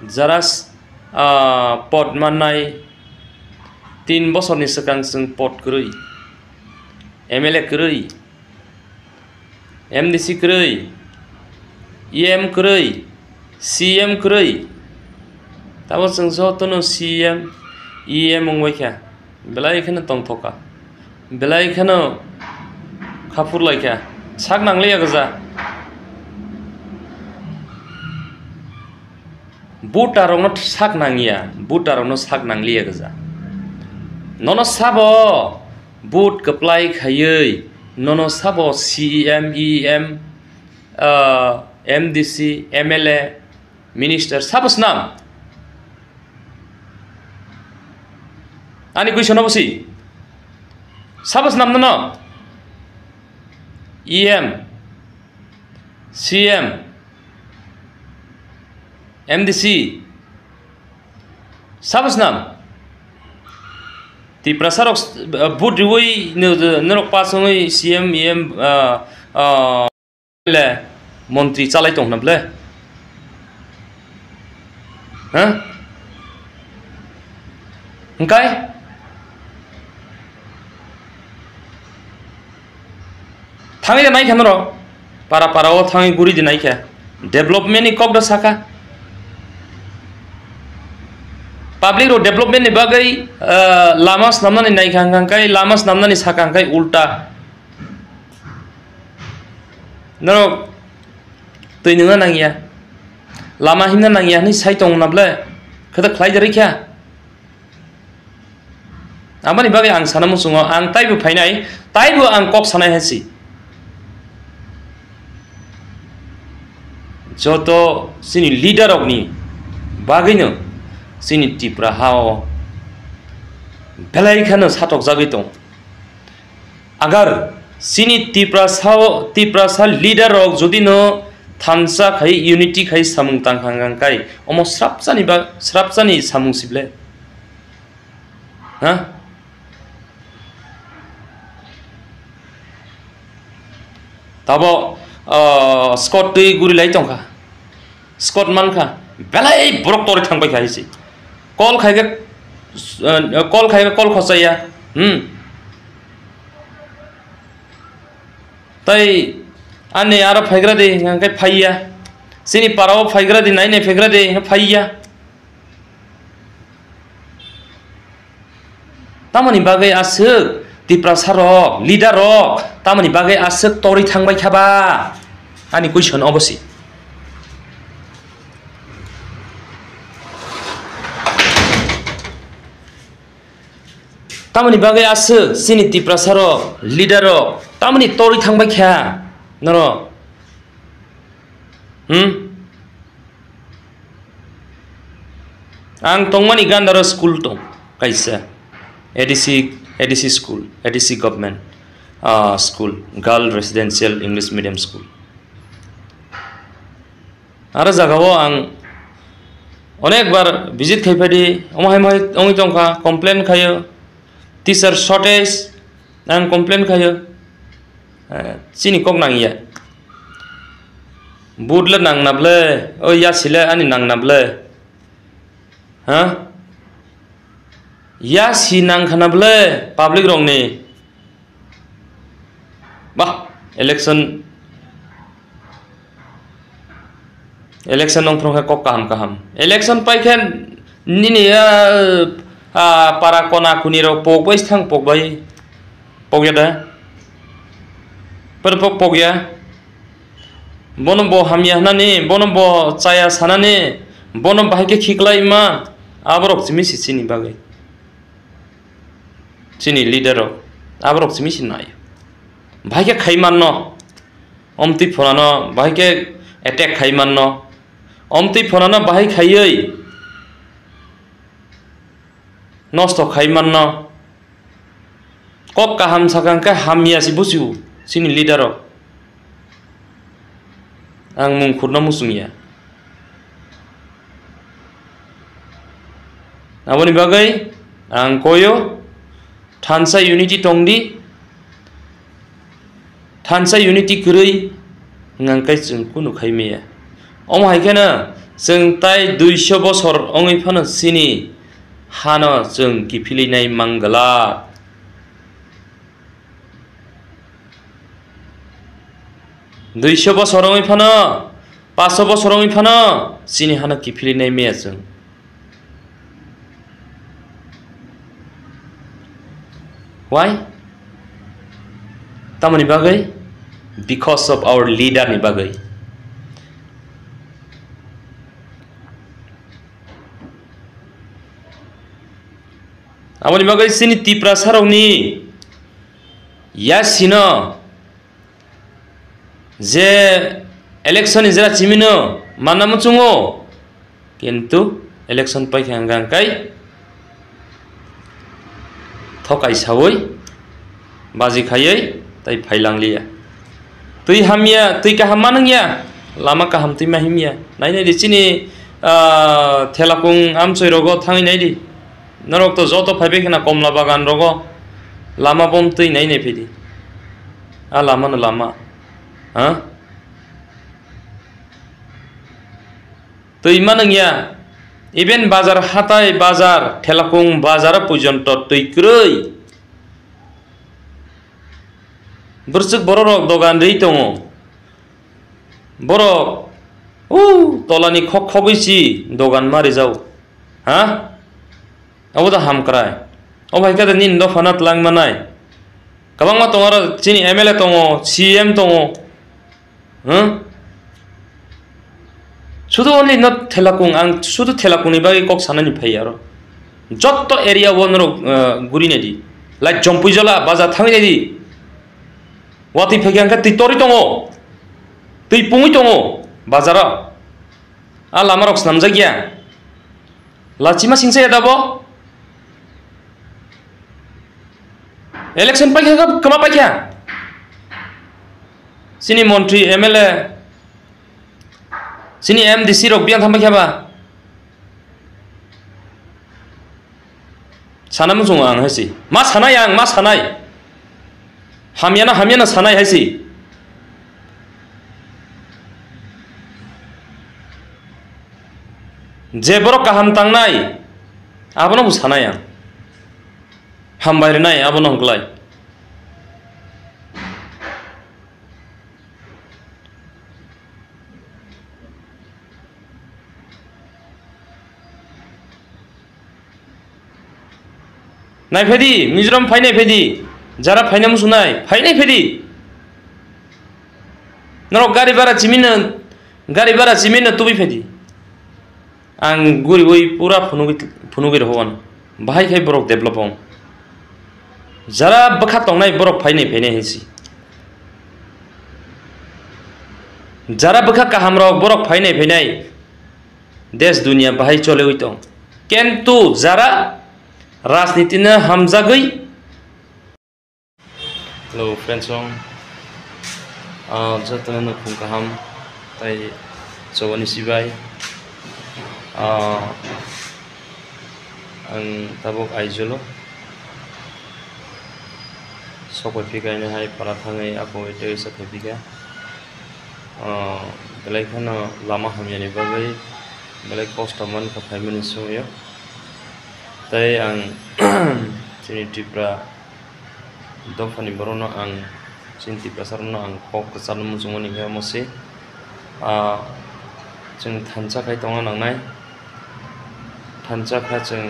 Jaras pot manai 3 bosorni sekang sing pot krui MLA krui MDC krui EM krui CM krui tabo sing so tono CM EM ngoi kha belai khana tong thoka belai khana khapur lai kha sak nangleya gaja butarongno sak nangiya butarongno sak nangliya gaja nono sabo but keplai khayei nono sabo CM EM MDC MLA minister sabos nam ani question obosi sabos nam no EM CM MDC sabos nam ti prasarok but riwoi nerok pasongoi CM EM le montri chalai tong nable ha engkai thangi nai khanro para o thangi guri dinai kha development ni kok da saka public road development ni bagai lamas namna ni nai khang kai lamas namna ni saka kai ulta no tui nunga nangiya lama himna nangiya ni sai tong nable khada khlai jari kya amani bagai ang sanamu sungo ang taibu phainai taibu ang kok sanai hasi joto sini leader ogni bagai no sini tipra hao belai khano satok jagai tong agar sini tipra sa leader og jodi no thansa khai unity khai samung tang khang kai omo srapsani samung sible ha tabo scott tui guri lai tong kha scott man kha belai brok tor thang bai khai si call khai ga call khosaya tai ane ara phaigra de ngai phaiya sini parao phaigra de nai ne phaigra de phaiya tamani bagai asuk tiprasarok leader rok tamani bagai asuk tori thangbai khaba ani question obosi tamani bagai asuk sini tiprasarok leader rok tamani tori thangbai kha noro ang tongmani gandaro school tong kaisa ADC school ADC government school girl residential English medium school ara jagao ang onek bar visit khaipadi omai tongkha complain khayo teacher shortage ang complain khayo sini kok nangiya budla nang nable o ya sile ani nang nable ha ya si nang khanable public rong ni bah election nong throng kok kaham election pai khan nini para kona kuni ro pokbai thang pokbai pokya da pok ya bonom bo hamya nani bonom bo chaya sanani bonom bahike khiklai ma abrok chimi sini bagai sini leader abrok chimi sinai bahike khaiman no omti phonano bahike attack khaiman no omti phonano bahai khaiei nosto khaiman no kok kaham sakang ka hamya si busu sini leader ang mung khurna musumia aboni bagai ang koyo thansa unity tongdi thansa unity krui ngang kai chung kunu khaimia om haikena जों ताई 200 बছर अंगै फानो सिनि हानो जों गिफिलिनाय मांगला 200 बছर अंगै फानो 500 बছर अंगै फानो सिनि हानो गिफिलिनाय मेया जों why tamani bagai because of our leader ni bagai amani bagai sini tipra saroni ya sino je election izra chimino manamu chungo kintu election pai khangang kai thokai sawoi baji khayai tai phailanglia tui hamia tui ka hamanangya lama ka hamti mahimya nai nai di chini thelakung amchoi rogo thangi nai di narok to joto phaibe khana komla bagan rogo lama bom tui nai nai phidi a lama na lama ha tui manangya even bazar hatai bazar thelakung bazar pojonto tui kroi bursuk borok dogan rei tongo borok tolani khok khobisi dogan mari jau ha aboda hamkrai obai kada nin do fanat lang manai kabangma tongara chini MLA tongo CM tongo sudu only not thelakung ang sudu thelakung ni bagi kok sanani phayaro jotto area wonro gurine di like jompujala baza thangine di wati phegyang ka titori tongo tui pungui tongo bazara a lamarok snamjagya lachima singse yadabo election pai ka kama pai kya sini montri MLA sini MDC rok biang thamba kya ba sanam jung ang hasi ma sanai ang ma sanai hamyana sanai hasi je borok kaham tangnai abono bu sanai ang hambair nai abono hglai nai phedi Mizoram phai nai phedi jara phaina musunai phainai phedi naro gari bara chimina tubi phedi ang guri oi pura phunugi rohan bahai khai borok develop on jara bakha tongnai borok phainai hesi jara bakha kaham rok borok phainai desh dunia bahai chole oi tong kentu jara राजनीति न हमजागई hello friends जतन न खुंका हम ताई चवनी सिबाय आं ताबक आइजोलो सबै फिगायनो हाय पारा थाङै आको एते सबै फिगा बेलाय खाना लामा हामियानि बागै बेलाय कस्टमन का 5 मिनिट सोयो ताई आं चिनि टिप्रा दफानि बरनो आं चिनि टिप्रा सारनो आं कक सारनो मुजुमनि ga मोसे जों थानसा खाय दङ नांनाय थानसा खा जों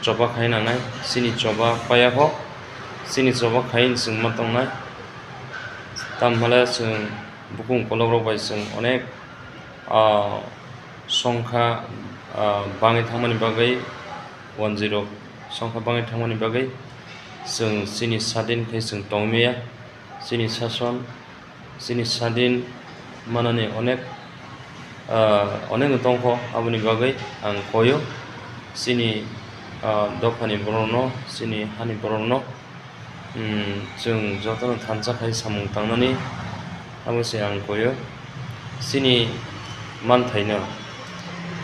जबा खाय नांनाय चिनि जबा पायाखौ चिनि जबा खाय जों मा दंनाय तामहाला जों बुकुं कलग्रबाय जों अनेक संखा बाङै थांमानि बागै 10 संखा बाङै थांमानि बागै जों चिनि सादिन खाय जों तंमेया चिनि सासन चिनि सादिन मानानि अनेक दंखौ आबुनि बागै आं कयो चिनि दफानि बरनो चिनि हानि बरनो जों जतन थानसा खाय सामुं थांनानै आबुसे आं कयो चिनि मानथायनो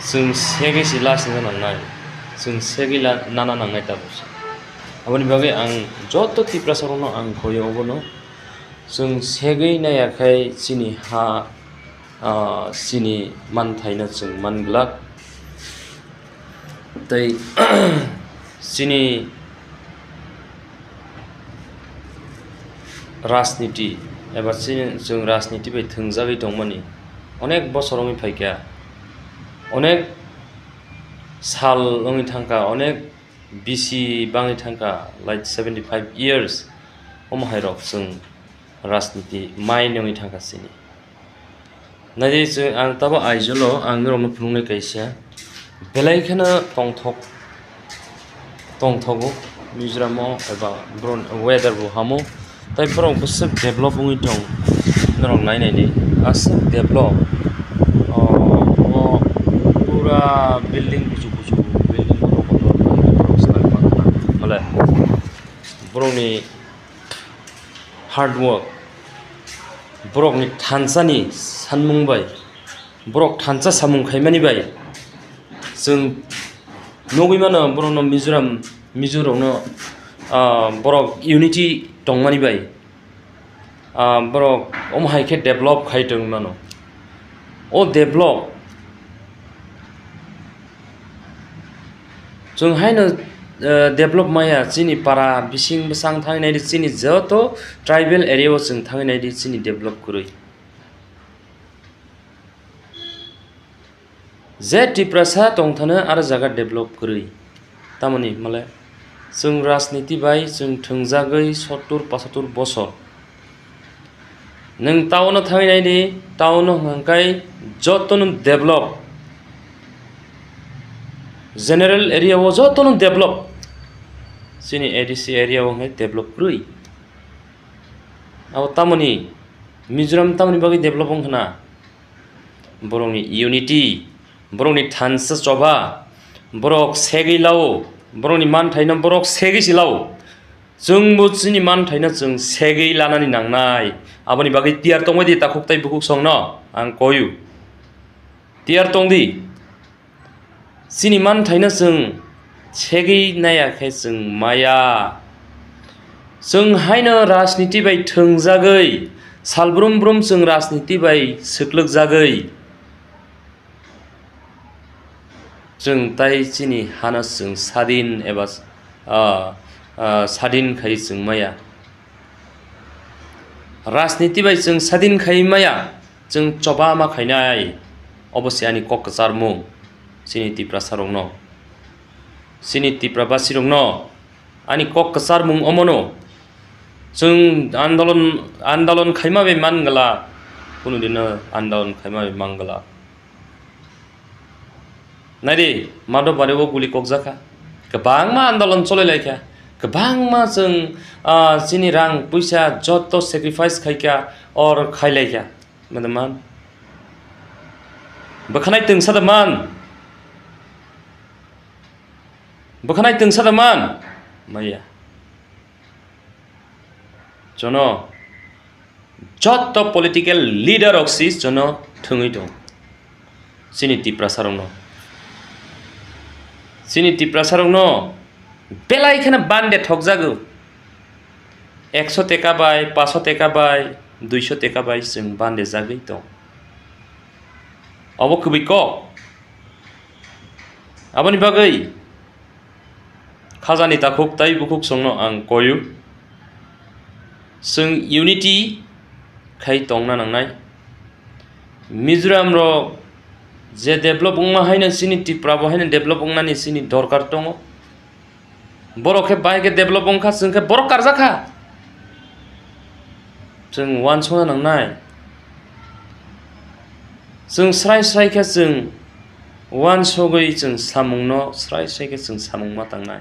जों सेगेसि लासिनो नांनाय जों सेगिला नाना नांनाय ताबुसे आबुनि बागै आं जत टिप्रा सारनो आं कयो अबनो जों सेगै नायाखै चिनि हा sini man thaina chung man glak tei sini राजनीति एबा जों राजनीति बै थोंजागै दंमोन अनेक बसरनि फायखा अनेक साल ओंनि थांखा अनेक बिसि बाङै थांखा लाइक 75 years अमहायरक जों राजनीति माइननि थांखा सिनि नायदि जों आं ताबो आइजोल' आं रमनो फुंनाय कायसा बेलायखनो तंथगो मिजोरामाव एबा वेदार बो हामो ताई फोराव बसो डेभलप बुङै दं नरं नायनायनि आसा डेभलप पूरा बिल्डिं बुजु बिल्डिं माले बरंनि हार्ड वर्क बरकनि थानसानि सानमुंबाय बरक थानसा सामुं खायमानि बाय जों नगैमानो बरनो मिजोरावनो बरक यूनिटी दंमानि बाय बरक अमहायखे डेभलप खायदों मानो ओ डेभलप जों हायनो डेभलप माया चिनि पारा बिसिं बसां थांनायदि चिनि जत ट्राइबल एरियाव जों थांनायदि चिनि डेभलप करै जे टिप्रासा दंथानो आरो जागा डेभलप करै तामानि माले जों राजनीति बाय जों थोंजागै 70-75 बसर नों टाउनाव थांनायदि टाउनाव हांकाय जतनो डेभलप जनरल एरियाव जतनो डेभलप सिनि एडीसी एरियाव हाय डेभलप करै आव तामानि मिजोराम तामानि बागै डेभलप होना बरंनि यूनिटी बरंनि थानसा चबा बरक सेगैलाव बरंनि मान थाइना बरक सेगैसिलाव जों बुजिनि मान थाइना जों सेगै लानानै नांनाय आबनि बागै तियार तंबायदि ताखुकताय बुकुक संनो आं कयु तियार तंदि सिनि मान थाइना जों सेगै नायाखै जों माया जों हायनो राजनीति बाय थोंजागै सालब्रुम ब्रुम जों राजनीति बाय सोक्लोक जागै जों ताय चिनि हाना जों सादिन एबा सादिन खाय जों माया राजनीति बाय जों सादिन खाय माया जों चबा मा खायनाय अबसे आनि कक्राझार मुं चिनि तिप्रा सारंनो चिनि तिप्रा बासिरंनो आनि कक्राझार मुं अमनो जों आन्दोलन खायमा बे मानगला कुनु दिन आन्दोलन खायमा बे मांगला नायदि मादो बारेव गुलि ककजाखा गोबां मा आन्दोलन चलायलायखा गोबां मा जों चिनि रां पैसा जत सेक्रिफाइस खायखा और खायलायखा मदमान बखानाय तंसादमान माया जनो जत पॉलिटिकल लीडर ऑक्सिस जनो थंगै दं चिनि तिप्रा सारंनो बेलायखनो बान्दे ठगजागौ 100 टेका बाय 500 टेका बाय 200 टेका बाय जों बान्दे जागै दं अब खुबिक आबनि बागै खाजानि ताखुक ताय बुकुक संनो आं कयु जों यूनिटी खाय दंना नांनाय मिजोराम रो जे डेभलप उंमा हायनो सिनि तिप्रा बहायनो डेभलप उंनानि सिनि दरकार दङ बरखे बायगे डेभलप उंखा जोंखे बर कारजाखा जों वान सना नांनाय जों स्राय के जों वान सगै जों सामुंनो स्राय के जों सामुं मा थांनाय